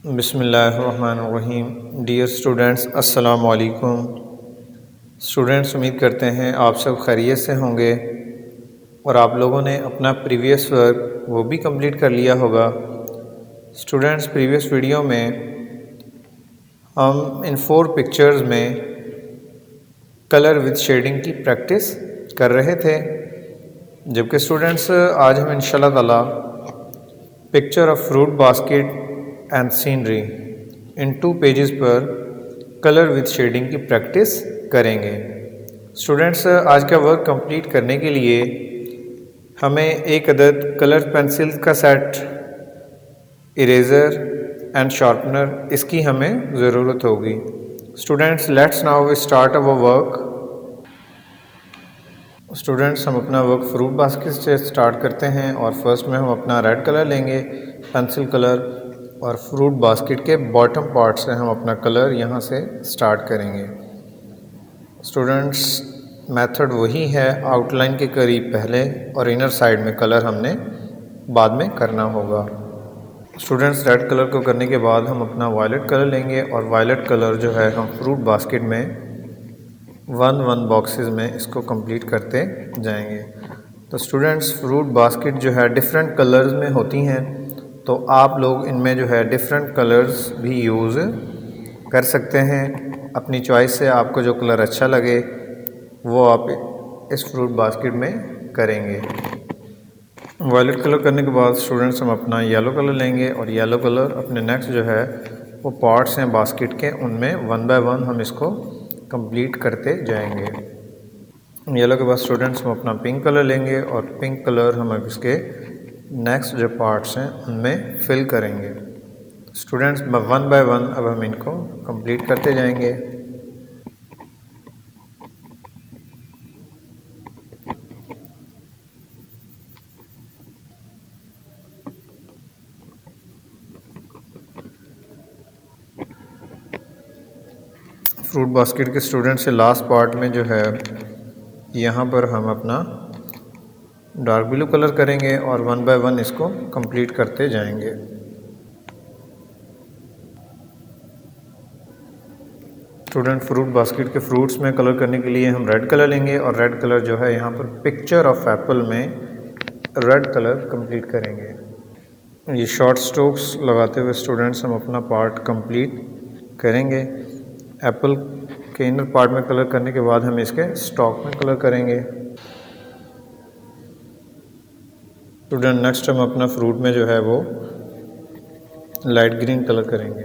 बिस्मिल्लाहिर्रहमानिर्रहीम। Dear students, अस्सलाम वालेकुम। स्टूडेंट्स, उम्मीद करते हैं आप सब खैरियत से होंगे और आप लोगों ने अपना प्रीवियस वर्क वो भी कंप्लीट कर लिया होगा। स्टूडेंट्स, प्रीवियस वीडियो में हम इन 4 पिक्चर्स में कलर विद शेडिंग की प्रैक्टिस कर रहे थे, जबकि स्टूडेंट्स आज हम इंशाल्लाह ताला picture of fruit basket and scenery in 2 pages पर कलर विद शेडिंग की प्रैक्टिस करेंगे। स्टूडेंट्स, आज का वर्क कंप्लीट करने के लिए हमें एक अदद कलर पेंसिल का सेट, इरेज़र एंड शार्पनर इसकी हमें ज़रूरत होगी। Students, let's now we start our work. Students, हम अपना वर्क फ्रूट बास्केट से स्टार्ट करते हैं और फर्स्ट में हम अपना रेड कलर लेंगे, पेंसिल कलर, और फ्रूट बास्केट के बॉटम पार्ट से हम अपना कलर यहाँ से स्टार्ट करेंगे। स्टूडेंट्स, मेथड वही है, आउटलाइन के करीब पहले और इनर साइड में कलर हमने बाद में करना होगा। स्टूडेंट्स, रेड कलर को करने के बाद हम अपना वायलेट कलर लेंगे और वायलेट कलर जो है हम फ्रूट बास्केट में 1-1 बॉक्सेस में इसको कंप्लीट करते जाएंगे। तो स्टूडेंट्स, फ्रूट बास्केट जो है डिफरेंट कलर्स में होती हैं, तो आप लोग इनमें जो है डिफरेंट कलर्स भी यूज़ कर सकते हैं। अपनी चॉइस से आपको जो कलर अच्छा लगे वो आप इस फ्रूट बास्केट में करेंगे। वायलेट कलर करने के बाद स्टूडेंट्स हम अपना येलो कलर लेंगे और येलो कलर अपने नेक्स्ट जो है वो पार्ट्स हैं बास्केट के, उनमें 1 बाय 1 हम इसको कंप्लीट करते जाएंगे। येलो के बाद स्टूडेंट्स हम अपना पिंक कलर लेंगे और पिंक कलर हम अब इसके नेक्स्ट जो पार्ट्स हैं उनमें फिल करेंगे। स्टूडेंट्स, 1 बाय 1 अब हम इनको कंप्लीट करते जाएंगे। फ्रूट बास्केट के स्टूडेंट से लास्ट पार्ट में जो है यहाँ पर हम अपना डार्क ब्लू कलर करेंगे और 1 बाय 1 इसको कंप्लीट करते जाएंगे। स्टूडेंट, फ्रूट बास्केट के फ्रूट्स में कलर करने के लिए हम रेड कलर लेंगे और रेड कलर जो है यहाँ पर पिक्चर ऑफ एप्पल में रेड कलर कंप्लीट करेंगे। ये शॉर्ट स्ट्रोक्स लगाते हुए स्टूडेंट्स हम अपना पार्ट कंप्लीट करेंगे। एप्पल के इनर पार्ट में कलर करने के बाद हम इसके स्टॉक में कलर करेंगे। स्टूडेंट, नेक्स्ट हम अपना फ्रूट में जो है वो लाइट ग्रीन कलर करेंगे।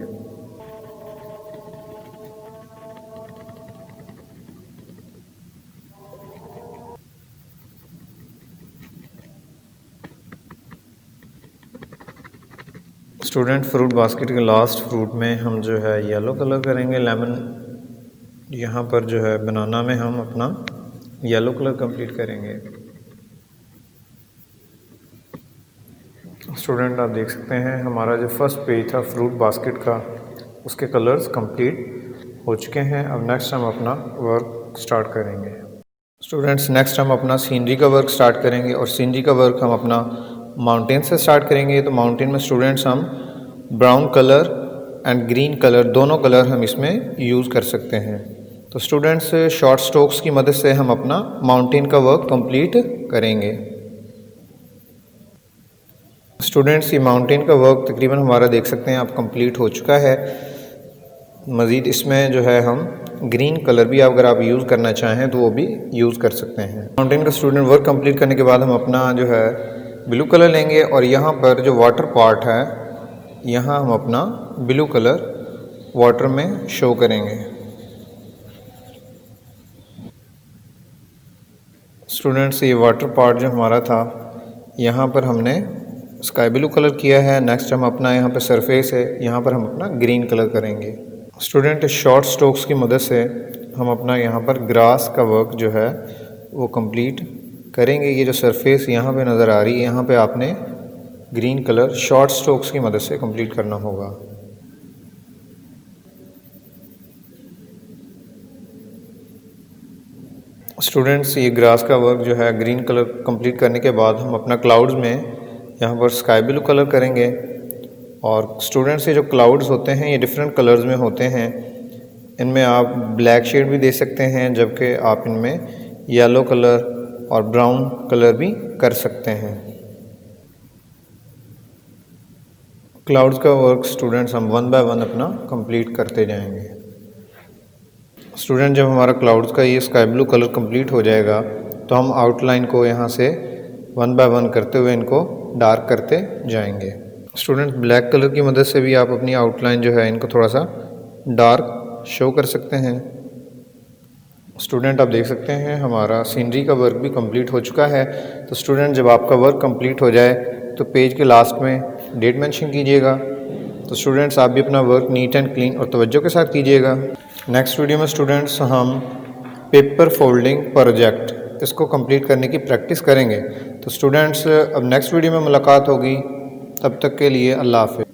स्टूडेंट, फ्रूट बास्केट के लास्ट फ्रूट में हम जो है येलो कलर करेंगे, लेमन। यहाँ पर जो है बनाना में हम अपना येलो कलर कंप्लीट करेंगे। स्टूडेंट, आप देख सकते हैं हमारा जो फर्स्ट पेज था फ्रूट बास्केट का, उसके कलर्स कंप्लीट हो चुके हैं। अब नेक्स्ट हम अपना वर्क स्टार्ट करेंगे। स्टूडेंट्स, नेक्स्ट हम अपना सीनरी का वर्क स्टार्ट करेंगे और सीनरी का वर्क हम अपना माउंटेन से स्टार्ट करेंगे। तो माउंटेन में स्टूडेंट्स हम brown colour and green colour दोनों कलर हम इसमें यूज़ कर सकते हैं। तो स्टूडेंट्स, शॉर्ट स्ट्रोक्स की मदद से हम अपना माउंटेन का वर्क कंप्लीट करेंगे। स्टूडेंट्स, ये माउंटेन का वर्क तकरीबन हमारा देख सकते हैं आप कंप्लीट हो चुका है। मज़ीद इसमें जो है हम ग्रीन कलर भी अगर आप यूज़ करना चाहें तो वो भी यूज़ कर सकते हैं। माउंटेन का स्टूडेंट वर्क कंप्लीट करने के बाद हम अपना जो है ब्लू कलर लेंगे और यहाँ पर जो वाटर पार्ट है यहाँ हम अपना ब्लू कलर वाटर में शो करेंगे। स्टूडेंट्स, ये वाटर पार्ट जो हमारा था यहाँ पर हमने स्काई ब्लू कलर किया है। नेक्स्ट हम अपना यहाँ पर सरफेस है, यहाँ पर हम अपना ग्रीन कलर करेंगे। स्टूडेंट, शॉर्ट स्ट्रोक्स की मदद से हम अपना यहाँ पर ग्रास का वर्क जो है वो कंप्लीट करेंगे। ये जो सरफेस यहाँ पे नज़र आ रही है, यहाँ पे आपने ग्रीन कलर शॉर्ट स्ट्रोक्स की मदद से कंप्लीट करना होगा। स्टूडेंट्स, ये ग्रास का वर्क जो है ग्रीन कलर कंप्लीट करने के बाद हम अपना क्लाउड्स में यहाँ पर स्काई ब्लू कलर करेंगे और स्टूडेंट्स ये जो क्लाउड्स होते हैं ये डिफरेंट कलर्स में होते हैं। इनमें आप ब्लैक शेड भी दे सकते हैं, जबकि आप इनमें येलो कलर और ब्राउन कलर भी कर सकते हैं। क्लाउड्स का वर्क स्टूडेंट्स हम वन बाय वन अपना कंप्लीट करते जाएंगे। स्टूडेंट जब हमारा क्लाउड्स का ये स्काई ब्लू कलर कंप्लीट हो जाएगा तो हम आउटलाइन को यहाँ से वन बाय वन करते हुए इनको डार्क करते जाएंगे। स्टूडेंट ब्लैक कलर की मदद से भी आप अपनी आउटलाइन जो है इनको थोड़ा सा डार्क शो कर सकते हैं। स्टूडेंट आप देख सकते हैं हमारा सीनरी का वर्क भी कंप्लीट हो चुका है। तो स्टूडेंट जब आपका वर्क कंप्लीट हो जाए तो पेज के लास्ट में डेट मेंशन कीजिएगा। तो स्टूडेंट्स आप भी अपना वर्क नीट एंड क्लीन और तवज्जो के साथ कीजिएगा। नेक्स्ट वीडियो में स्टूडेंट्स हम पेपर फोल्डिंग प्रोजेक्ट इसको कंप्लीट करने की प्रैक्टिस करेंगे। तो स्टूडेंट्स अब नेक्स्ट वीडियो में मुलाकात होगी, तब तक के लिए अल्लाह हाफ़िज़।